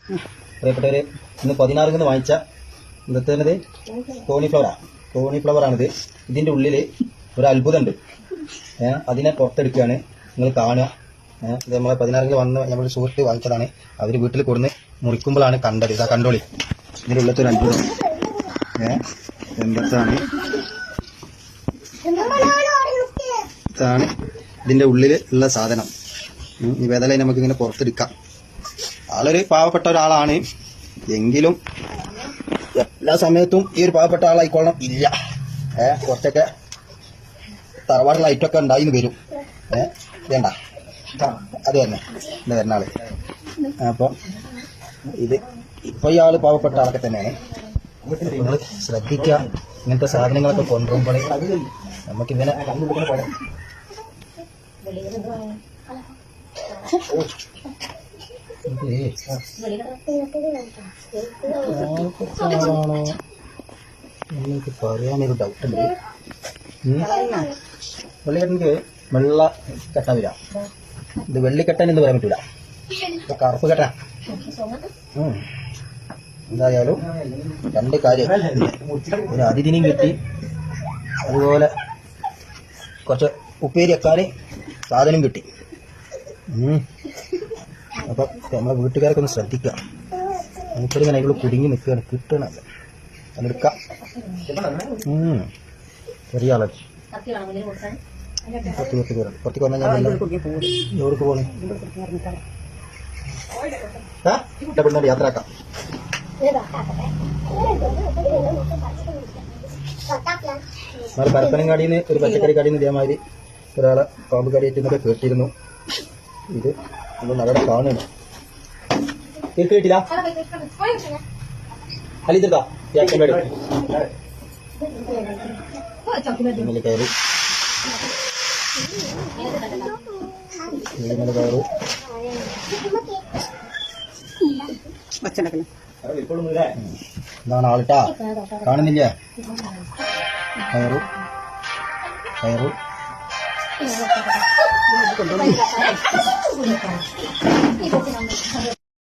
പ്രിയപ്പെട്ടവര്, ഇന്ന് 16 വാങ്ങിച്ച ഇന്നത്തേത് കോണിഫ്ലവറാണിത്. ഇതിന്റെ ഉള്ളില് ഒരു അത്ഭുതമുണ്ട്. അതിനെ പുറത്തെടുക്കുകയാണ്, നിങ്ങൾ കാണുക. ഇത് നമ്മളെ 16 വന്ന് നമ്മുടെ സുഹൃത്ത് വാങ്ങിച്ചതാണ്. അവര് വീട്ടിൽ കൊടുന്ന് മുറിക്കുമ്പോഴാണ് കണ്ടത്. ഇതാ കണ്ടോളി, ഇതിന്റെ ഉള്ളത്തെ ഒരു അത്ഭുതം. എന്താണ് ഇതാണ് ഇതിന്റെ ഉള്ളില് ഉള്ള സാധനം. ഈ വേദല നമുക്ക് ഇങ്ങനെ പുറത്തെടുക്കാം. ആളൊരു പാവപ്പെട്ട ഒരാളാണ്, എങ്കിലും എല്ലാ സമയത്തും ഈ ഒരു പാവപ്പെട്ട ആളായിക്കൊള്ളണം ഇല്ല. കുറച്ചൊക്കെ തറവാട് ലൈറ്റൊക്കെ ഉണ്ടായിന്ന് വരും. വേണ്ട അത് തന്നെ ഇത് വരുന്ന ആള്. അപ്പൊ ഇത് ഇപ്പൊ ഈ ആള് പാവപ്പെട്ട ആളൊക്കെ തന്നെയാണ്. നിങ്ങൾ ശ്രദ്ധിക്കുക, ഇങ്ങനത്തെ സാധനങ്ങളൊക്കെ കൊണ്ടുപോകുമ്പോൾ നമുക്കിങ്ങനെ എനിക്ക് പറയാനൊരു ഡൗട്ടുണ്ട്. വെള്ളിക്കെട്ടനിക്ക് വെള്ള കെട്ട വരാം. ഇത് വെള്ളിക്കെട്ടൻ എന്ന് പറയാൻ പറ്റൂല, കറുപ്പ് കെട്ടാൻ. എന്തായാലും രണ്ട് കാര്യം, ഒരു അതിഥിനെയും കിട്ടി, അതുപോലെ കുറച്ച് ഉപ്പേരി വെക്കാന് സാധനം കിട്ടി. അപ്പൊ നമ്മളെ വീട്ടുകാരൊക്കെ ഒന്ന് ശ്രദ്ധിക്കുക. മൂപ്പരിങ്ങനെ ഇവിടെ കുടുങ്ങി നിൽക്കുകയാണ്, കിട്ടണല്ലോ അതെടുക്കാം. ചെറിയ ആളെ പുറത്തേക്ക് വന്നാൽ ഞാൻ എവിടേക്ക് പോണേ ഇവിടെ യാത്രയാക്കാം. നമ്മൾ പരപ്പനങ്ങാടിയിൽ നിന്ന് ഒരു പച്ചക്കറി കടയിൽ നിന്ന് ഇതേമാതിരി ഒരാളെ പാമ്പ് കടിയേറ്റെന്നൊക്കെ കേട്ടിരുന്നു. ഇത് നമ്മൾ അവിടെ കാണുന്നു. കിട്ടില്ല അലിതാ കയറി കയറു. എന്താണ് ആളിട്ടാ കാണുന്നില്ല. കയറു കയറു.